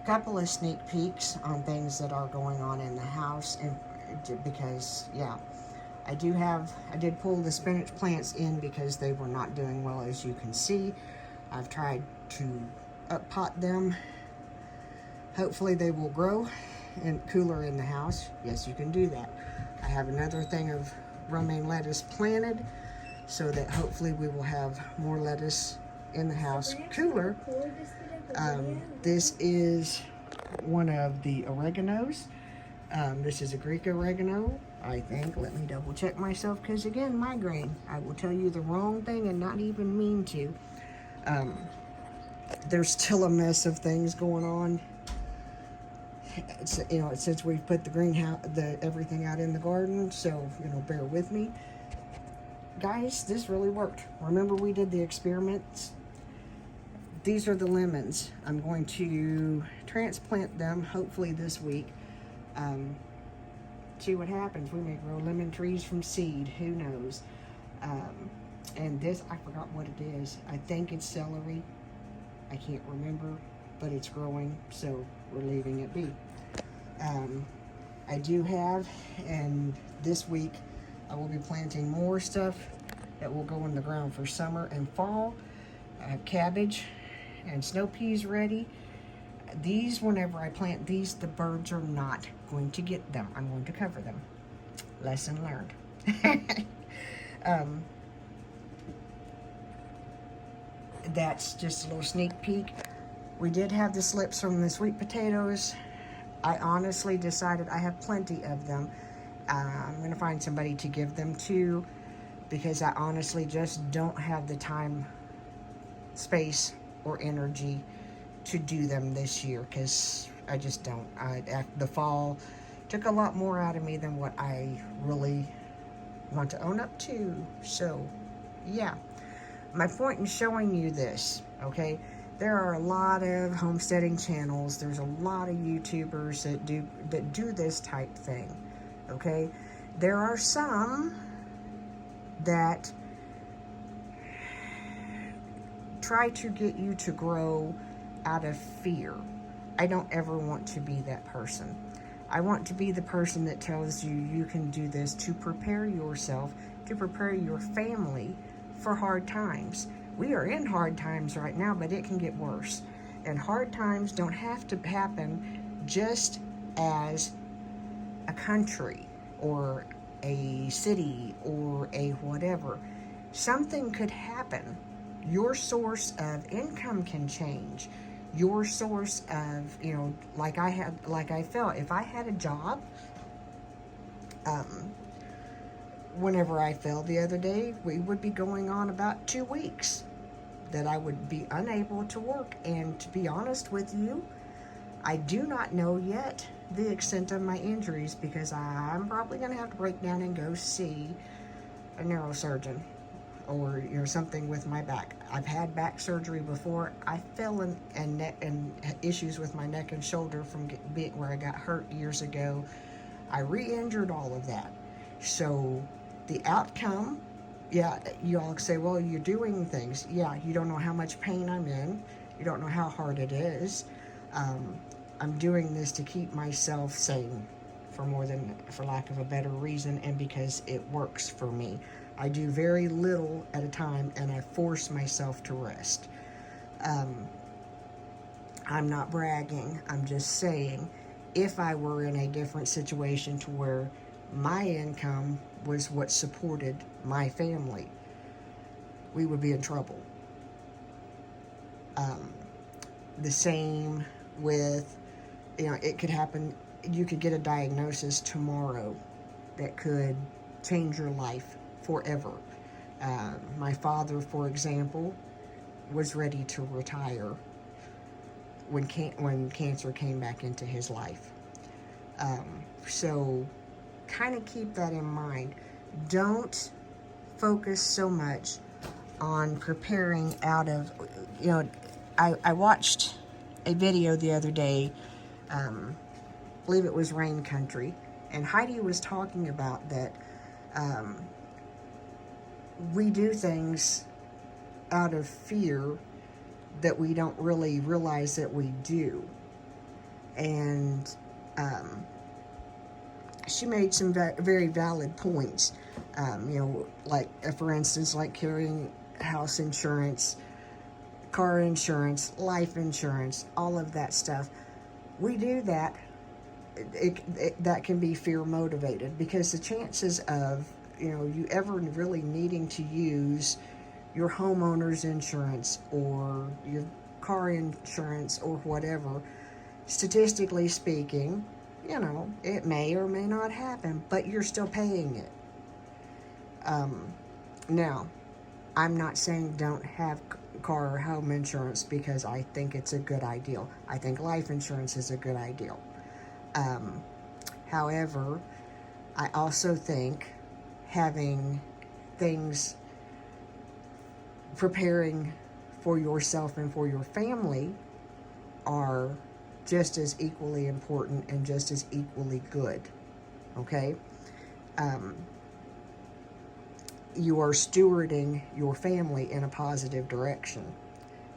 couple of sneak peeks on things that are going on in the house, and because yeah, I did pull the spinach plants in because they were not doing well, as you can see. I've tried to up pot them. Hopefully they will grow and cooler in the house. Yes, you can do that. I have another thing of romaine lettuce planted so that hopefully we will have more lettuce in the house cooler. This is one of the oreganos. This is a Greek oregano, I think. Let me double check myself because, again, migraine. I will tell you the wrong thing and not even mean to. There's still a mess of things going on. It's, since we've put the greenhouse, everything out in the garden, so, bear with me. Guys, this really worked. Remember we did the experiments? These are the lemons. I'm going to transplant them hopefully this week. See what happens. We may grow lemon trees from seed. Who knows? And this, I forgot what it is. I think it's celery. I can't remember, but it's growing, so we're leaving it be. I do have, and this week I will be planting more stuff that will go in the ground for summer and fall. I have cabbage and snow peas ready. These, whenever I plant these, the birds are not going to get them. I'm going to cover them. Lesson learned. That's just a little sneak peek. We did have the slips from the sweet potatoes. I honestly decided I have plenty of them. I'm going to find somebody to give them to because I honestly just don't have the time, space, or energy to do them this year because I just don't. The fall took a lot more out of me than what I really want to own up to. So, yeah. My point in showing you this, okay, there are a lot of homesteading channels. There's a lot of YouTubers that do this type thing, okay? There are some that try to get you to grow out of fear. I don't ever want to be that person. I want to be the person that tells you you can do this to prepare yourself, to prepare your family for hard times. We are in hard times right now, but it can get worse. And hard times don't have to happen just as a country or a city or a whatever. Something could happen. Your source of income can change. Your source of, like I felt, if I had a job, whenever I fell the other day, we would be going on about 2 weeks that I would be unable to work. And to be honest with you, I do not know yet the extent of my injuries because I'm probably going to have to break down and go see a neurosurgeon or something with my back. I've had back surgery before. I fell and issues with my neck and shoulder from where I got hurt years ago. I re-injured all of that. So the outcome, yeah, you all say, well, you're doing things. Yeah, you don't know how much pain I'm in. You don't know how hard it is. I'm doing this to keep myself sane for lack of a better reason, and because it works for me. I do very little at a time, and I force myself to rest. I'm not bragging. I'm just saying, if I were in a different situation to where my income was what supported my family, we would be in trouble. The same with, it could happen. You could get a diagnosis tomorrow that could change your life forever. My father, for example, was ready to retire when cancer came back into his life. So kind of keep that in mind. Don't focus so much on preparing out of, I watched a video the other day, I believe it was Rain Country, and Heidi was talking about that we do things out of fear that we don't really realize that we do. And she made some very valid points. Like for instance, like carrying house insurance, car insurance, life insurance, all of that stuff. We do that. That can be fear motivated, because the chances of you ever really needing to use your homeowner's insurance or your car insurance or whatever, statistically speaking, it may or may not happen, but you're still paying it. Now, I'm not saying don't have car or home insurance, because I think it's a good idea. I think life insurance is a good idea. However, I also think having things, preparing for yourself and for your family, are just as equally important and just as equally good. Okay? You are stewarding your family in a positive direction.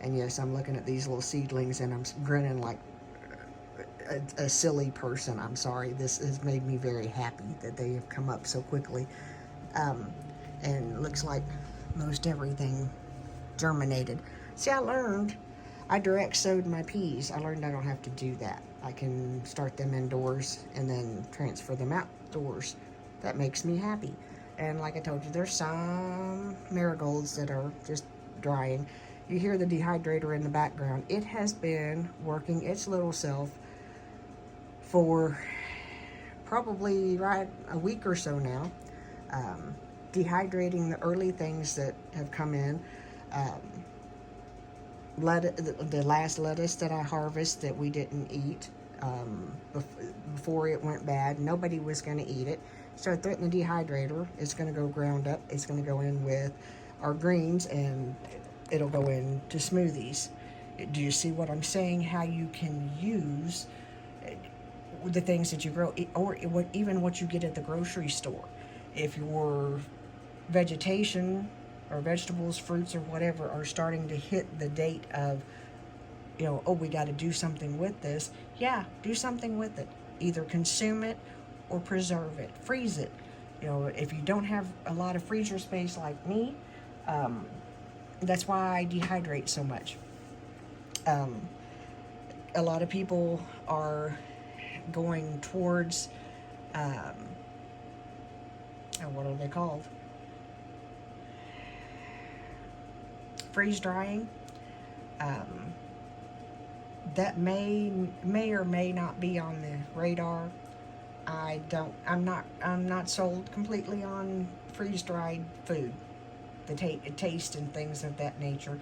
And yes, I'm looking at these little seedlings and I'm grinning like a silly person. I'm sorry. This has made me very happy that they have come up so quickly. And looks like most everything germinated. See, I direct sowed my peas. I learned I don't have to do that. I can start them indoors and then transfer them outdoors. That makes me happy. And like I told you, there's some marigolds that are just drying. You hear the dehydrator in the background. It has been working its little self for probably a week or so now. Dehydrating the early things that have come in. The last lettuce that I harvested that we didn't eat before it went bad, nobody was going to eat it. So I threw it in the dehydrator. It's going to go ground up. It's going to go in with our greens, and it'll go into smoothies. Do you see what I'm saying? How you can use the things that you grow, or even what you get at the grocery store. If your vegetation or vegetables, fruits, or whatever are starting to hit the date of, we got to do something with this. Yeah, do something with it. Either consume it or preserve it. Freeze it. If you don't have a lot of freezer space like me, that's why I dehydrate so much. A lot of people are going towards, what are they called? Freeze drying. That may or may not be on the radar. I'm not sold completely on freeze dried food, the taste and things of that nature.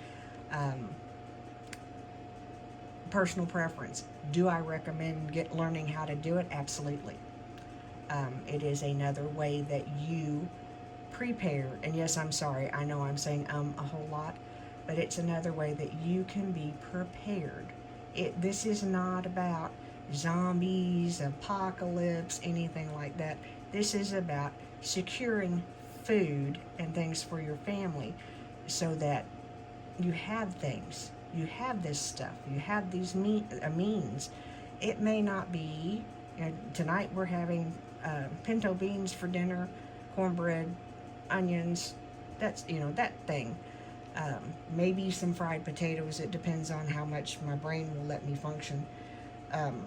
Personal preference. Do I recommend learning how to do it? Absolutely. It is another way that you prepare, and yes, I'm sorry, I know I'm saying a whole lot, but it's another way that you can be prepared. This is not about zombies, apocalypse, anything like that. This is about securing food and things for your family, so that you have things, you have this stuff, you have these means. It may not be, tonight we're having pinto beans for dinner, cornbread, onions, that's, that thing. Maybe some fried potatoes. It depends on how much my brain will let me function. And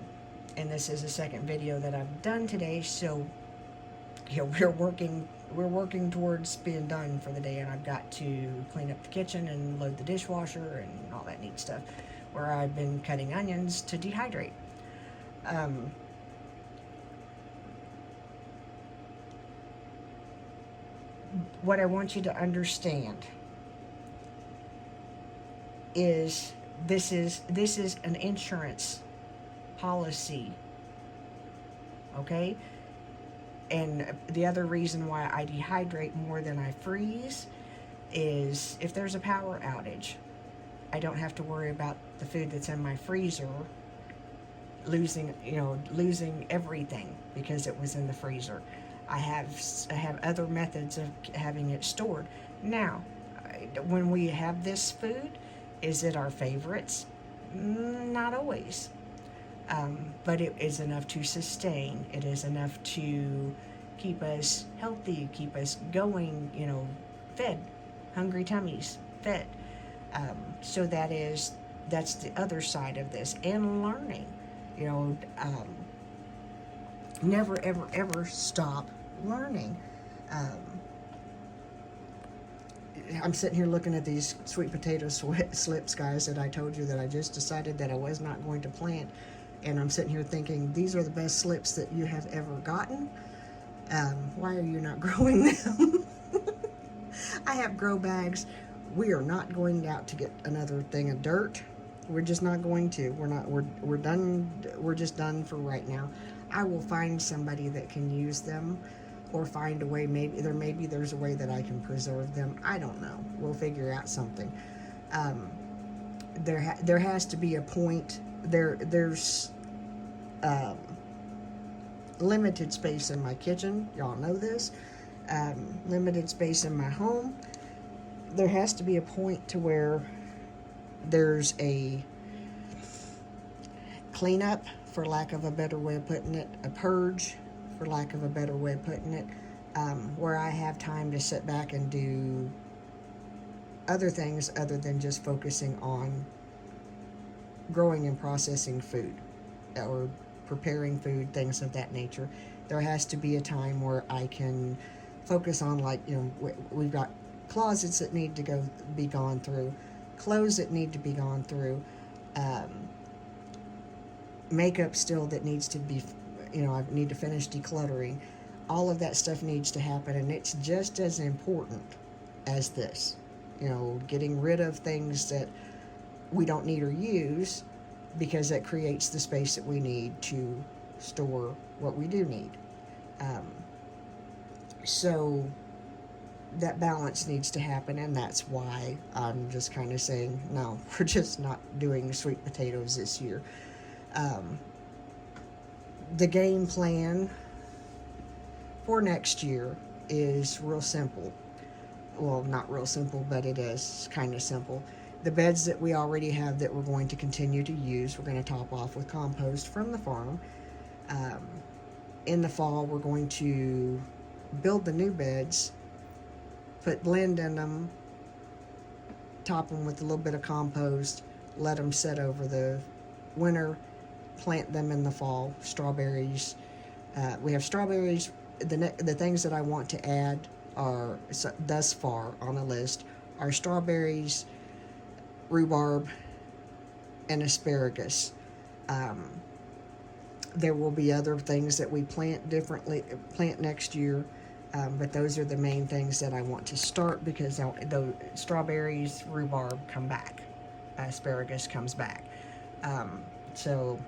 this is the second video that I've done today, so we're working towards being done for the day, and I've got to clean up the kitchen and load the dishwasher and all that neat stuff, where I've been cutting onions to dehydrate. What I want you to understand is this is an insurance policy, okay? And the other reason why I dehydrate more than I freeze is if there's a power outage, I don't have to worry about the food that's in my freezer losing everything because it was in the freezer. I have other methods of having it stored. Now, when we have this food, is it our favorites? Not always. But it is enough to sustain. It is enough to keep us healthy, keep us going, fed, hungry tummies, fed. So that's the other side of this, and learning, you know, never ever ever stop learning. Um, I'm sitting here looking at these sweet potato slips, guys, that I told you that I just decided that I was not going to plant. And I'm sitting here thinking, these are the best slips that you have ever gotten. Why are you not growing them? I have grow bags. We are not going out to get another thing of dirt. We're just not going to. We're done. We're just done for right now. I will find somebody that can use them, or find a way. Maybe there's a way that I can preserve them. I don't know. We'll figure out something. There has to be a point. There's limited space in my kitchen. Y'all know this. Limited space in my home. There has to be a point to where there's a cleanup, for lack of a better way of putting it, a purge, for lack of a better way of putting it, where I have time to sit back and do other things other than just focusing on growing and processing food or preparing food, things of that nature. There has to be a time where I can focus on, like, we've got closets that need to be gone through, clothes that need to be gone through, makeup still that needs to be, I need to finish decluttering. All of that stuff needs to happen, and it's just as important as this. Getting rid of things that we don't need or use, because that creates the space that we need to store what we do need. So that balance needs to happen, and that's why I'm just kind of saying, no, we're just not doing sweet potatoes this year. The game plan for next year is real simple. Well, not real simple, but it is kind of simple. The beds that we already have that we're going to continue to use, we're going to top off with compost from the farm. In the fall, we're going to build the new beds, put blend in them, top them with a little bit of compost, let them set over the winter, plant them in the fall. Strawberries. We have strawberries. The things that I want to add are, thus far on the list, are strawberries, rhubarb, and asparagus. There will be other things that we plant next year, but those are the main things that I want to start, because the strawberries, rhubarb come back, asparagus comes back. So,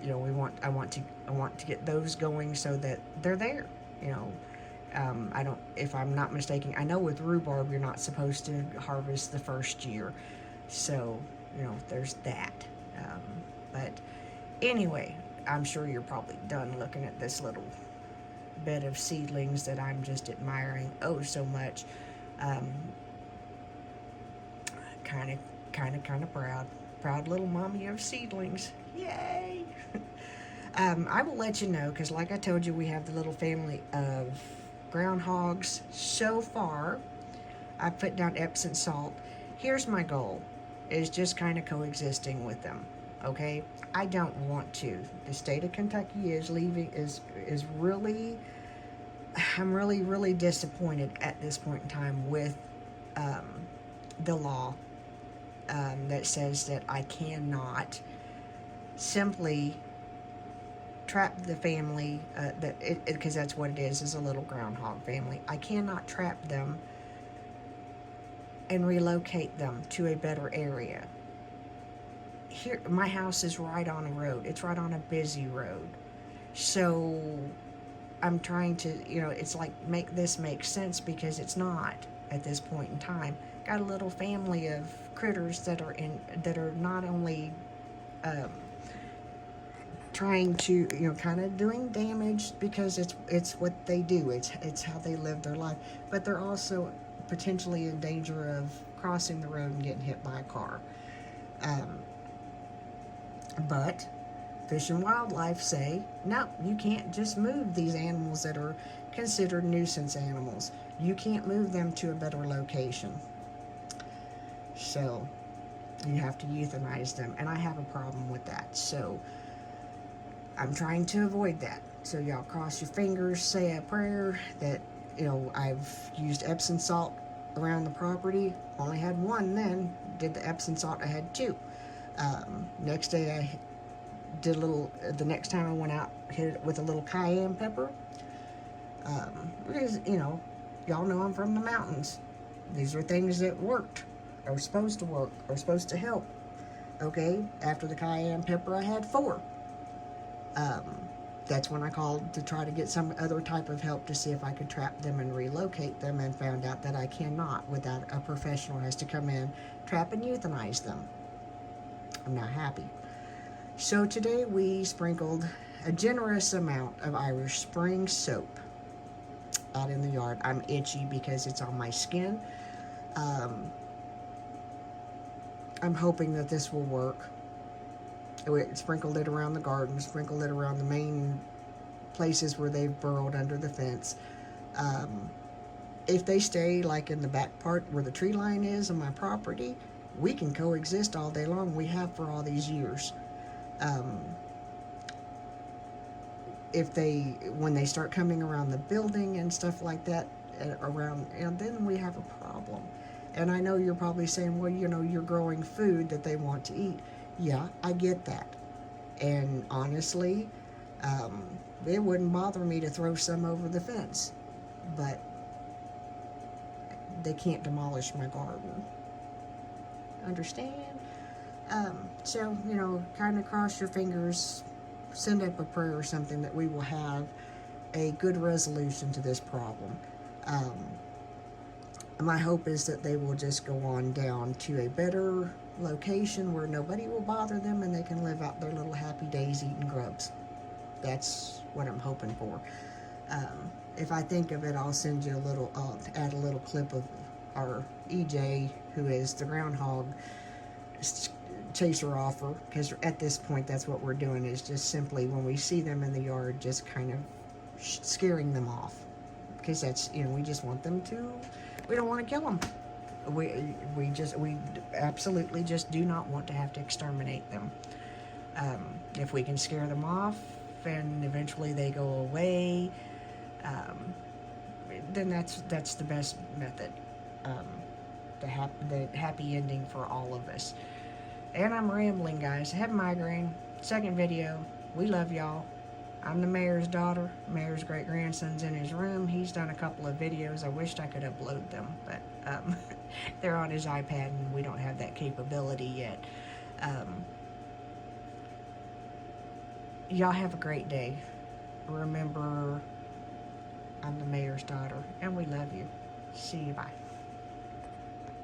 I want to get those going so that they're there. If I'm not mistaken, I know with rhubarb you're not supposed to harvest the first year, so there's that. But anyway, I'm sure you're probably done looking at this little bed of seedlings that I'm just admiring oh so much. Kind of proud little mommy of seedlings. Yay! I will let you know, because like I told you, we have the little family of groundhogs. So far, I put down Epsom salt. Here's my goal, is just kind of coexisting with them. Okay, I don't want to. The state of Kentucky is really, I'm really disappointed at this point in time with the law that says that I cannot simply trap the family, because that's what it is a little groundhog family. I cannot trap them and relocate them to a better area. Here, my house is right on a road. It's right on a busy road. So I'm trying to, it's like, make this make sense, because it's not at this point in time. Got a little family of critters that are not only trying to, kind of doing damage, because it's what they do. It's how they live their life. But they're also potentially in danger of crossing the road and getting hit by a car. But Fish and Wildlife say, no, you can't just move these animals that are considered nuisance animals. You can't move them to a better location. So you have to euthanize them, and I have a problem with that. So I'm trying to avoid that. So y'all cross your fingers, say a prayer that, I've used Epsom salt around the property. Only had one then. Did the Epsom salt, I had two. Next day I did the next time I went out, hit it with a little cayenne pepper. Because, y'all know I'm from the mountains. These are things that worked, or supposed to work, or supposed to help. Okay, after the cayenne pepper, I had 4. That's when I called to try to get some other type of help to see if I could trap them and relocate them, and found out that I cannot without a professional. Has to come in, trap and euthanize them. I'm not happy. So today we sprinkled a generous amount of Irish Spring soap out in the yard. I'm itchy because it's on my skin. I'm hoping that this will work. We sprinkled it around the garden, sprinkled it around the main places where they've burrowed under the fence. If they stay like in the back part where the tree line is on my property, we can coexist all day long. We have for all these years. When they start coming around the building and stuff like that, and then we have a problem. And I know you're probably saying, well, you're growing food that they want to eat. Yeah, I get that. And honestly, it wouldn't bother me to throw some over the fence, but they can't demolish my garden. Understand? So, kind of cross your fingers, send up a prayer or something that we will have a good resolution to this problem. My hope is that they will just go on down to a better location where nobody will bother them and they can live out their little happy days eating grubs. That's what I'm hoping for. If I think of it, I'll send you add a little clip of our EJ, who is the groundhog chaser offer, because at this point that's what we're doing, is just simply when we see them in the yard, just kind of scaring them off, because that's, we just want them to, we don't want to kill them. We absolutely just do not want to have to exterminate them. If we can scare them off and eventually they go away, then that's the best method. The happy ending for all of us. And I'm rambling, guys. I have a migraine. Second video. We love y'all. I'm the mayor's daughter. Mayor's great-grandson's in his room. He's done a couple of videos. I wished I could upload them, but they're on his iPad and we don't have that capability yet. Y'all have a great day. Remember, I'm the mayor's daughter, and we love you. See you. Bye.